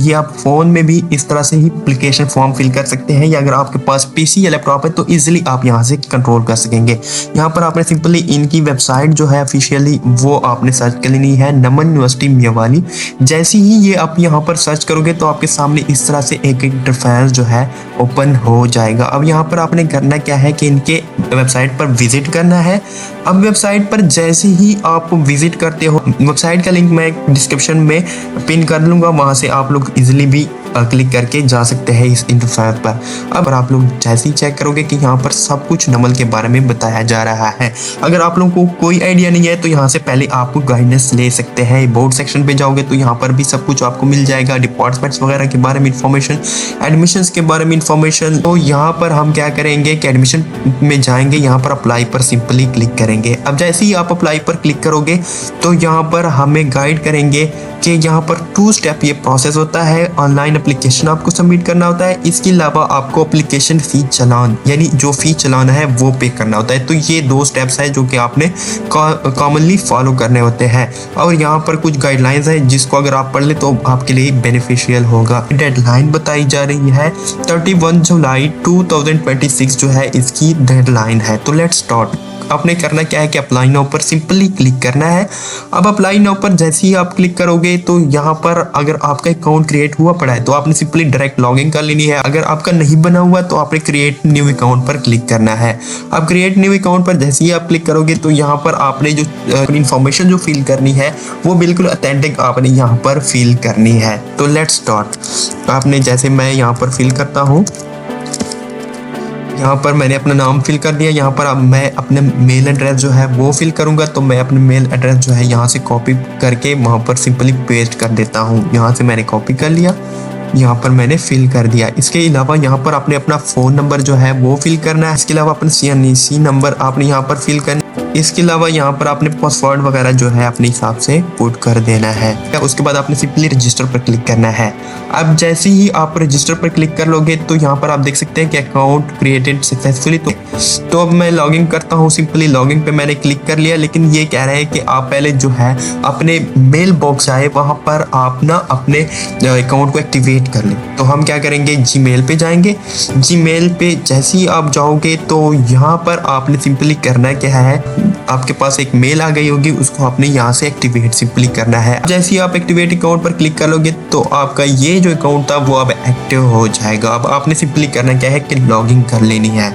ये आप फ़ोन में भी इस तरह से ही एप्लीकेशन फॉर्म फिल कर सकते हैं, या अगर आपके पास पीसी या लैपटॉप है तो इजीली आप यहाँ से कंट्रोल कर सकेंगे। यहाँ पर आपने सिंपली इनकी वेबसाइट जो है ऑफिशियली वो आपने सर्च कर लेनी है, नमन यूनिवर्सिटी मेवाली। जैसे ही ये आप यहाँ पर सर्च करोगे तो आपके सामने इस तरह से एक इंटरफेस जो है ओपन हो जाएगा। अब यहाँ पर आपने करना क्या है कि इनके वेबसाइट पर विजिट करना है। अब वेबसाइट पर जैसे ही आप विजिट करते हो, वेबसाइट का लिंक मैं डिस्क्रिप्शन में पिन कर लूँगा, वहाँ से आप लोग इजीली भी क्लिक करके जा सकते हैं इस इंटरफेस पर। अब आप लोग जैसे ही चेक करोगे कि यहाँ पर सब कुछ नमल के बारे में बताया जा रहा है। अगर आप लोगों को कोई आइडिया नहीं है तो यहाँ से पहले आपको गाइडेंस ले सकते हैं। बोर्ड सेक्शन पे जाओगे तो यहाँ पर भी सब कुछ आपको मिल जाएगा, डिपार्टमेंट्स वगैरह के बारे में इंफॉर्मेशन, एडमिशन्स के बारे में इंफॉर्मेशन। तो यहाँ पर हम क्या करेंगे कि एडमिशन में जाएंगे, यहाँ पर अप्लाई पर सिंपली क्लिक करेंगे। अब जैसे ही आप अप्लाई पर क्लिक करोगे तो यहाँ पर हमें गाइड करेंगे कि यहाँ पर 2 स्टेप ये प्रोसेस होता है। ऑनलाइन एप्लीकेशन आपको सबमिट करना होता है, इसके अलावा आपको एप्लीकेशन फी चालान यानी जो फी चालान है वो पे करना होता है। तो ये 2 स्टेप्स है जो कि आपने कॉमनली फॉलो करने होते हैं। और यहाँ पर कुछ गाइडलाइंस है जिसको अगर आप पढ़ ले तो आपके लिए बेनिफिशियल होगा। डेडलाइन बताई जा रही है 31 जुलाई 2026 जो है इसकी डेडलाइन है। तो लेट्स स्टार्ट। आपने करना क्या है कि अप्लाई नाउ पर सिंपली क्लिक करना है। अब अप्लाई नाउ पर जैसे ही आप क्लिक करोगे तो यहाँ पर अगर आपका अकाउंट क्रिएट हुआ पड़ा है तो आपने सिंपली डायरेक्ट लॉगिन कर लेनी है। अगर आपका नहीं बना हुआ तो आपने क्रिएट न्यू अकाउंट पर क्लिक करना है। अब क्रिएट न्यू अकाउंट पर जैसे ही आप क्लिक करोगे तो यहाँ पर आपने जो इन्फॉर्मेशन जो फिल करनी है वो बिल्कुल ऑथेंटिक आपने यहाँ पर फिल करनी है। तो लेट्स स्टार्ट। आपने जैसे मैं यहाँ पर फिल करता हूँ, यहाँ पर मैंने अपना नाम फिल कर दिया। यहाँ पर अब मैं अपने मेल एड्रेस जो है वो फिल करूँगा। तो मैं अपने मेल एड्रेस जो है यहाँ से कॉपी करके वहाँ पर सिंपली पेस्ट कर देता हूँ। यहाँ से मैंने कॉपी कर लिया, यहाँ पर मैंने फिल कर दिया। इसके अलावा यहाँ पर आपने अपना फ़ोन नंबर जो है वो फिल करना है। इसके अलावा अपना CNC नंबर आपने यहाँ पर फिल करना है। इसके अलावा यहाँ पर आपने पासवर्ड वगैरह जो है अपने हिसाब से पुट कर देना है। उसके बाद आपने सिंपली रजिस्टर पर क्लिक करना है। अब जैसे ही आप रजिस्टर पर क्लिक कर लोगे तो यहाँ पर आप देख सकते हैं कि अकाउंट क्रिएटेड सक्सेसफुली। तो अब मैं लॉगिन करता हूँ। सिंपली लॉगिन पे मैंने क्लिक कर लिया, लेकिन ये कह रहा है कि आप पहले जो है अपने मेल बॉक्स आए वहाँ पर आप ना अपने अकाउंट को एक्टिवेट कर लें। तो हम क्या करेंगे, जीमेल पे जाएंगे। जीमेल पे जैसे ही आप जाओगे तो यहाँ पर आपने सिंपली करना क्या है, आपके पास एक मेल आ गई होगी, उसको आपने यहाँ से एक्टिवेट सिंपली करना है। जैसे ही आप एक्टिवेट अकाउंट पर क्लिक कर लोगे तो आपका ये जो अकाउंट था वो अब एक्टिव हो जाएगा। अब आपने सिंपली करना क्या है कि लॉगिन कर लेनी है।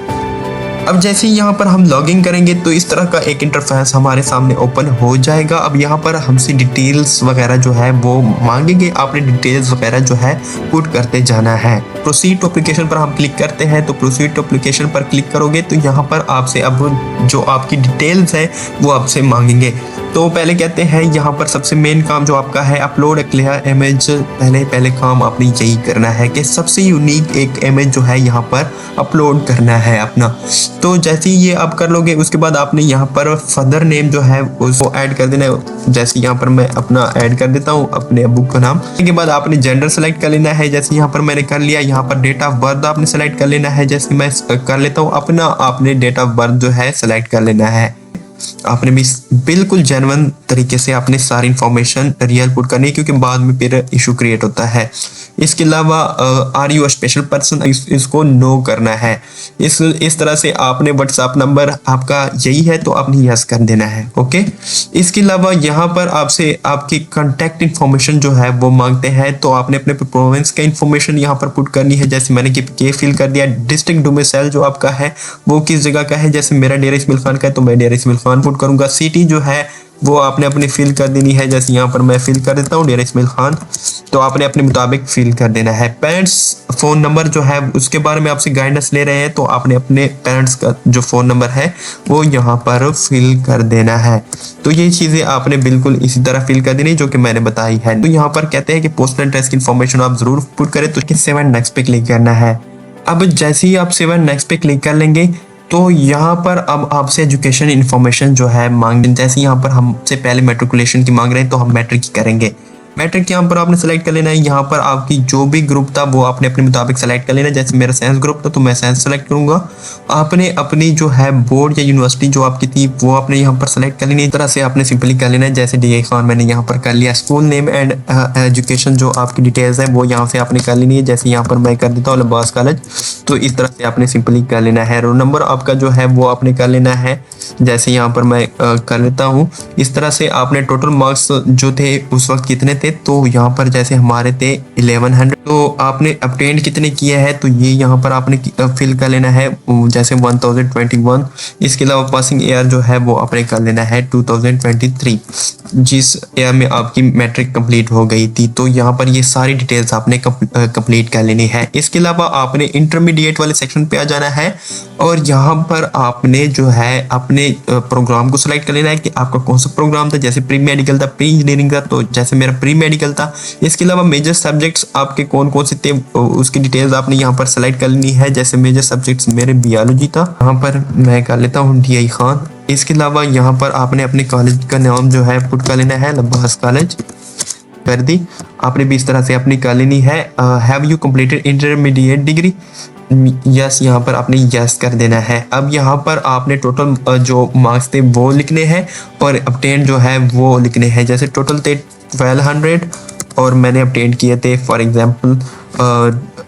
अब जैसे ही यहाँ पर हम लॉगिन करेंगे तो इस तरह का एक इंटरफेस हमारे सामने ओपन हो जाएगा। अब यहाँ पर हमसे डिटेल्स वगैरह जो है वो मांगेंगे, आपने डिटेल्स वगैरह जो है पुट करते जाना है। प्रोसीड टू एप्लीकेशन पर हम क्लिक करते हैं। तो प्रोसीड टू एप्लीकेशन पर क्लिक करोगे तो यहाँ पर आपसे अब जो आपकी डिटेल्स है वो आपसे मांगेंगे। तो पहले कहते हैं यहाँ पर सबसे मेन काम जो आपका है, अपलोड ए क्लियर इमेज। पहले काम आपने यही करना है कि सबसे यूनिक एक इमेज जो है यहाँ पर अपलोड करना है अपना। तो जैसे ही ये आप कर लोगे उसके बाद आपने यहाँ पर फादर नेम जो है उसको ऐड कर देना है। जैसे यहाँ पर मैं अपना ऐड कर देता हूँ अपने अब्बू का नाम। इसके बाद आपने जेंडर सेलेक्ट कर लेना है, जैसे यहाँ पर मैंने कर लिया। यहाँ पर डेट ऑफ बर्थ आपने सेलेक्ट कर लेना है, जैसे मैं कर लेता हूँ अपना। आपने डेट ऑफ बर्थ जो है सेलेक्ट कर लेना है। आपने भी बिल्कुल जेन्युइन तरीके से आपने सारी इंफॉर्मेशन रियल पुट करनी है, क्योंकि बाद में फिर इशू क्रिएट होता है। इसके अलावा are you a special person, इसको नो करना है। इस तरह से आपने व्हाट्सएप नंबर आपका यही है तो आपने यस कर देना है। ओके। इसके अलावा यहाँ पर आपसे आपकी कॉन्टैक्ट इन्फॉर्मेशन जो है वो मांगते हैं। तो आपने अपने प्रोविंस का इन्फॉर्मेशन यहाँ पर पुट करनी है। जैसे मैंने के फिल कर दिया। डिस्ट्रिक्ट डोमिसाइल जो आपका है वो किस जगह का है, जैसे मेरा डेरा इस्माइल खान का है तो मैं डेरा इस्माइल खान पुट करूंगा। सिटी जो है वो आपने अपनी फिल कर देनी है, जैसे यहाँ पर मैं फिल कर देता हूँ डेरा इस्माइल खान। तो आपने अपने मुताबिक फिल कर देना है। पेरेंट्स फ़ोन नंबर जो है उसके बारे में आपसे गाइडेंस ले रहे हैं, तो आपने अपने पेरेंट्स का जो फ़ोन नंबर है वो यहाँ पर फिल कर देना है। तो ये चीज़ें आपने बिल्कुल इसी तरह फिल कर देनी जो कि मैंने बताई है। तो यहाँ पर कहते हैं कि पोस्टल एड्रेस की इन्फॉर्मेशन आप ज़रूर पुट करें। तो 7 नेक्स्ट पे क्लिक करना है। अब जैसे ही आप 7 नेक्स्ट पे क्लिक कर लेंगे तो यहाँ पर अब आपसे एजुकेशन इन्फॉर्मेशन जो है मांग, जैसे यहाँ पर हमसे पहले मैट्रिकुलेशन की मांग रहे हैं तो हम मैट्रिक की करेंगे। मैट्रिक यहाँ पर आपने सेलेक्ट कर लेना है। यहाँ पर आपकी जो भी ग्रुप था वो आपने अपने मुताबिक सेलेक्ट कर लेना है। जैसे मेरा साइंस ग्रुप था तो मैं साइंस सेलेक्ट करूंगा। आपने अपनी जो है बोर्ड या यूनिवर्सिटी जो आपकी थी वो आपने यहाँ पर सेलेक्ट कर लेनी है। इस तरह से आपने सिंपली कर लेना है। जैसे DI खान मैंने यहाँ पर कर लिया। स्कूल नेम एंड एजुकेशन जो आपकी डिटेल्स है वो यहाँ से आपने कर लेनी है। जैसे यहाँ पर मैं कर देता हूँ अब्बास कॉलेज, तो इस तरह से आपने सिंपली कर लेना है। रोल नंबर आपका जो है वो आपने कर लेना है। जैसे यहाँ पर मैं कर लेता हूँ। इस तरह से आपने टोटल मार्क्स जो थे उस वक्त कितने थे, तो यहाँ पर जैसे हमारे थे 1100, तो आपने अपटेंड कितने किए हैं तो ये यहाँ पर आपने फिल कर लेना है जैसे 1021। इसके अलावा पासिंग ईयर जो है वो आपने कर लेना है 2023, जिस ईयर में आपकी मैट्रिक कंप्लीट हो गई थी। तो यहाँ पर ये सारी डिटेल्स आपने कंप्लीट कर लेनी है। इसके अलावा आपने इंटरमीडिएट वाले सेक्शन पे आ जाना है और यहाँ पर आपने जो है अपने प्रोग्राम को सिलेक्ट कर लेना है कि आपका कौन सा प्रोग्राम था। जैसे प्री मेडिकल था, प्री इंजीनियरिंग था, तो जैसे मेरा प्री मेडिकल था। इसके अलावा मेजर सब्जेक्ट्स आपके कौन कौन से थे उसकी डिटेल्स आपने यहाँ पर सेलेक्ट कर लेनी है। जैसे मेजर सब्जेक्ट्स मेरे बायोलॉजी था, यहाँ पर मैं कर लेता हूँ DI खान। इसके अलावा यहाँ पर आपने अपने कॉलेज का नाम जो है पुट कर लेना है, अब्बास कॉलेज कर दी। आपने भी इस तरह से अपनी कर लेनी है। Have you completed intermediate degree, yes यहाँ पर आपने यस कर देना है। अब यहाँ पर आपने टोटल जो मार्क्स थे वो लिखने हैं और अपटेन जो है वो लिखने हैं। जैसे टोटल थे 1200 और मैंने अपटेन किए थे फॉर एग्जांपल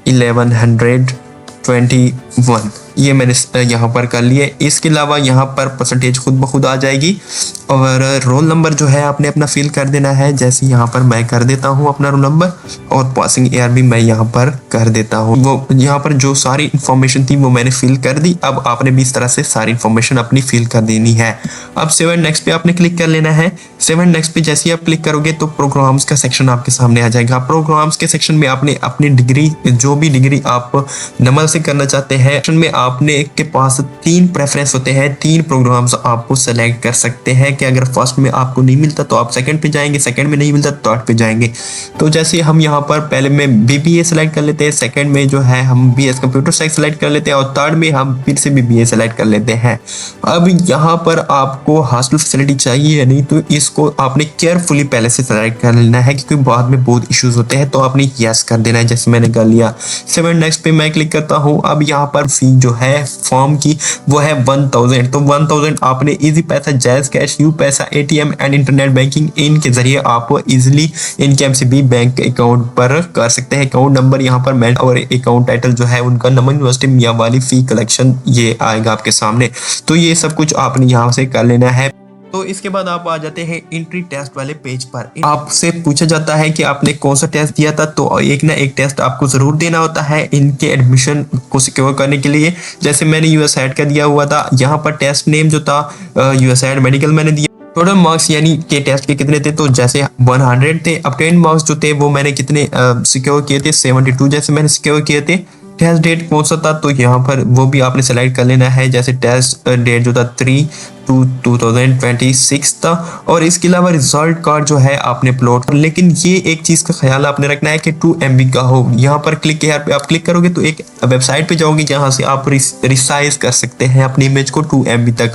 1121, ये मैंने यहाँ पर कर लिए। इसके अलावा यहाँ पर परसेंटेज खुद ब खुद आ जाएगी और रोल नंबर जो है आपने अपना फिल कर देना है। जैसे यहाँ पर मैं कर देता हूँ अपना रोल नंबर और पासिंग ईयर भी मैं यहाँ पर कर देता हूँ। वो यहाँ पर जो सारी इंफॉर्मेशन थी वो मैंने फिल कर दी। अब आपने भी इस तरह से सारी इंफॉर्मेशन अपनी फिल कर देनी है। अब 7 नेक्स्ट पे आपने क्लिक कर लेना है। 7 नेक्स्ट पे जैसे ही आप क्लिक करोगे तो प्रोग्राम्स का सेक्शन आपके सामने आ जाएगा। प्रोग्राम्स के सेक्शन में आपने अपनी डिग्री, जो भी डिग्री आप नमल से करना चाहते हैं, सेक्शन में आपने के पास 3 प्रेफरेंस होते हैं। 3 प्रोग्राम्स आपको सेलेक्ट कर सकते हैं कि अगर फर्स्ट में आपको नहीं मिलता तो आप सेकंड पे जाएंगे, सेकंड में नहीं मिलता तो थर्ड पे जाएंगे। तो जैसे हम यहाँ पर पहले में BBA सेलेक्ट कर लेते हैं, सेकंड में जो है हम BS कंप्यूटर साइंस सेलेक्ट कर लेते हैं और थर्ड में हम फिर से BBA सेलेक्ट कर लेते हैं। अब यहाँ पर आपको हॉस्टल फैसिलिटी चाहिए या नहीं, तो इसको आपने केयरफुली पहले से सेलेक्ट कर लेना है क्योंकि बाद में बहुत इश्यूज होते हैं। तो आपने यस कर देना है, जैसे मैंने कर लिया। 7 नेक्स्ट पे मैं क्लिक करता हूँ। अब यहाँ पर फी जो है फॉर्म की वो है 1000। तो 1000 आपने इजी पैसा, जैज कैश, यू पैसा, ATM एंड इंटरनेट बैंकिंग, इनके जरिए आप इजीली इनके MCB बैंक अकाउंट पर कर सकते हैं। अकाउंट नंबर यहाँ पर मेल और अकाउंट टाइटल जो है उनका नमन यूनिवर्सिटी मियां वाली फी कलेक्शन ये आएगा आपके सामने। तो ये सब कुछ आपने यहाँ से कर लेना है। तो इसके बाद आप आ जाते हैं एंट्री टेस्ट वाले पेज पर। आपसे पूछा जाता है कि आपने कौन सा टेस्ट दिया था, तो एक ना एक टेस्ट आपको जरूर देना होता है इनके एडमिशन को सिक्योर करने के लिए। जैसे मैंने USAID का दिया हुआ था, यहाँ पर टेस्ट नेम जो था USAID मेडिकल मैंने दिया। टोटल मार्क्स यानी के टेस्ट के कितने थे, तो जैसे 100 थे। अपटेन मार्क्स जो थे वो मैंने कितने सिक्योर किए थे, 72 जैसे मैंने सिक्योर किए थे। टेस्ट डेट कौन सा था, तो यहाँ पर वो भी आपने सेलेक्ट कर लेना है। जैसे टेस्ट डेट जो था 3/2/2026 था। और इसके अलावा रिजल्ट कार्ड जो है आपने अपलोड, लेकिन ये एक चीज का ख्याल आपने रखना है कि 2 MB का हो। यहाँ पर क्लिक यहाँ पे आप क्लिक करोगे तो एक वेबसाइट पे जाओगे जहाँ से आप रिसाइज कर सकते हैं अपनी इमेज को 2 MB तक।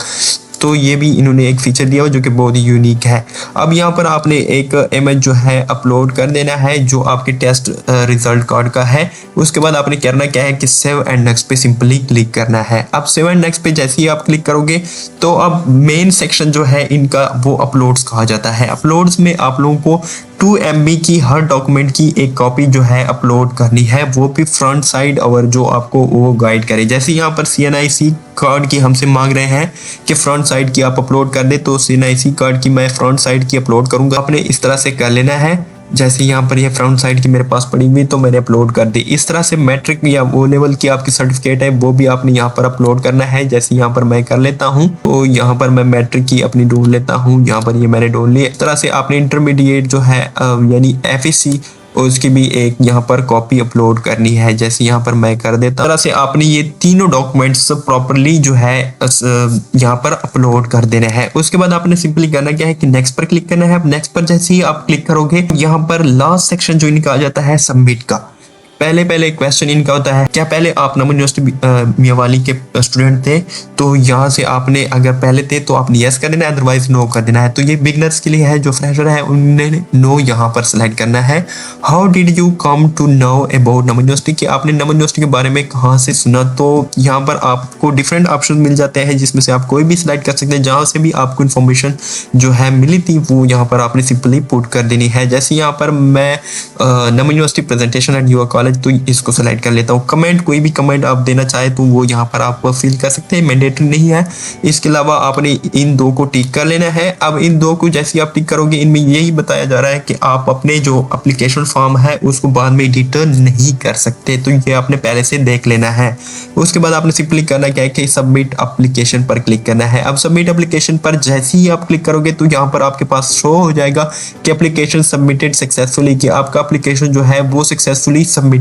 तो ये भी इन्होंने एक फीचर दिया हुआ जो कि बहुत ही यूनिक है। अब यहाँ पर आपने एक इमेज जो है अपलोड कर देना है जो आपके टेस्ट रिजल्ट कार्ड का है। उसके बाद आपने करना क्या है कि सेव एंड नेक्स्ट पे सिंपली क्लिक करना है। अब सेव एंड नेक्स्ट पे जैसे ही आप क्लिक करोगे तो अब मेन सेक्शन जो है इनका वो अपलोड्स कहा जाता है। अपलोड्स में आप लोगों को 2 MB की हर डॉक्यूमेंट की एक कॉपी जो है अपलोड करनी है, वो भी फ्रंट साइड और जो आपको वो गाइड करे। जैसे यहाँ पर CNIC कार्ड की हमसे मांग रहे हैं कि फ्रंट साइड की आप अपलोड कर दे, तो CNIC कार्ड की मैं फ्रंट साइड की अपलोड करूंगा। आपने इस तरह से कर लेना है। जैसे यहाँ पर ये फ्रंट साइड की मेरे पास पड़ी हुई तो मैंने अपलोड कर दी। इस तरह से मैट्रिक या वो लेवल की आपकी सर्टिफिकेट है वो भी आपने यहाँ पर अपलोड करना है। जैसे यहाँ पर मैं कर लेता हूँ, तो यहाँ पर मैं मैट्रिक की अपनी ढूंढ लेता हूँ। यहाँ पर ये मैंने ढूंढ ली। इस तरह से आपने इंटरमीडिएट जो है यानी FSC उसकी भी एक यहाँ पर कॉपी अपलोड करनी है। जैसे यहाँ पर मैं कर देता हूं। तरह से आपने ये तीनों डॉक्यूमेंट्स प्रॉपरली जो है यहाँ पर अपलोड कर देने हैं। उसके बाद आपने सिंपली करना क्या है कि नेक्स्ट पर क्लिक करना है। अब नेक्स्ट पर जैसे ही आप क्लिक करोगे यहाँ पर लास्ट सेक्शन जो इनका आ जाता है सबमिट का। पहले क्वेश्चन इनका होता है, क्या पहले आप नमन यूनिवर्सिटी मियावाली के स्टूडेंट थे? तो यहाँ से आपने अगर पहले थे तो आपने यस कर देना है, अदरवाइज नो कर देना है। तो ये बिगनर्स के लिए है, जो फ्रेशर है उन्होंने नो यहाँ पर सेलेक्ट करना है। How did you come to know about Naman university, कि आपने नमन यूनिवर्सिटी के बारे में कहाँ से सुना? तो यहाँ पर आपको डिफरेंट ऑप्शन मिल जाते हैं, जिसमें से आप कोई भी सिलेक्ट कर सकते हैं। जहाँ से भी आपको इन्फॉर्मेशन जो है मिली थी वो यहाँ पर आपने सिंपली पुट कर देनी है। जैसे यहाँ पर मैं Naman university presentation at your college, तो इसको सेलेक्ट कर लेता हूँ। कमेंट, कोई भी कमेंट आप देना चाहे तो वो यहाँ पर आप फिल कर सकते हैं, मैंडेटरी नहीं है। इसके अलावा आपने इन दो को टिक कर लेना है। अब इन दो को जैसे आप टिक करोगे, इनमें यही बताया जा रहा है कि आप अपने जो एप्लीकेशन फॉर्म है उसको बाद में एडिट नहीं कर सकते, तो ये आपने पहले से देख लेना है। उसके बाद आपने सिंपली करना क्या है कि सबमिट एप्लीकेशन पर क्लिक करना है। अब सबमिट एप्लीकेशन पर जैसे ही आप क्लिक करोगे तो यहाँ पर आपके पास शो हो जाएगा कि एप्लीकेशन सबमिटेड सक्सेसफुली, कि आपका एप्लीकेशन जो है वो सक्सेसफुली सबमिटेड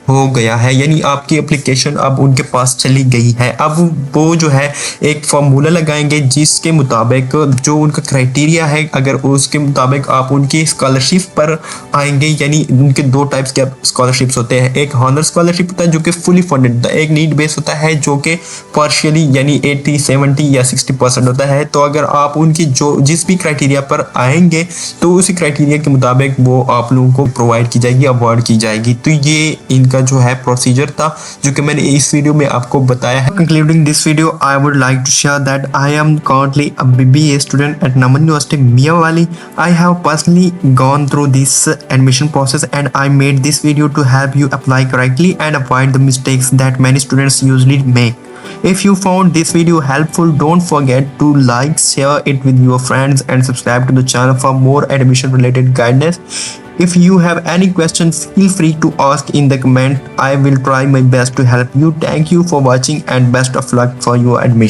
हो गया है, यानी आपकी एप्लीकेशन अब उनके पास चली गई है। अब वो जो है एक फॉर्मूला लगाएंगे जिसके मुताबिक जो उनका क्राइटेरिया है, अगर उसके मुताबिक आप उनकी स्कॉलरशिप पर आएंगे, यानी उनके दो टाइप्स के स्कॉलरशिप्स होते हैं। एक हॉनर स्कॉलरशिप होता है जो कि फुली फंडेड होता है, एक नीड बेस होता है जो कि पार्शियली यानी 80, 70 या 60% होता है। तो अगर आप उनकी जो जिस भी क्राइटेरिया पर आएंगे तो उसी क्राइटेरिया के मुताबिक वो आप लोगों को प्रोवाइड की जाएगी, अवार्ड की जाएगी। तो ये इनका जो है प्रोसीजर था जो कि मैंने इस वीडियो में आपको बताया है। Concluding this video, I would like to share that I am currently a BBA student at Naman University Miyawali. I have personally gone through this admission process and I made this video to help you apply correctly and avoid the mistakes that many students usually make. If you found this video helpful, don't forget to like, share it with your friends and subscribe to the channel for more admission related guidance. If you have any questions, feel free to ask in the comment. I will try my best to help you. Thank you for watching and best of luck for your admission.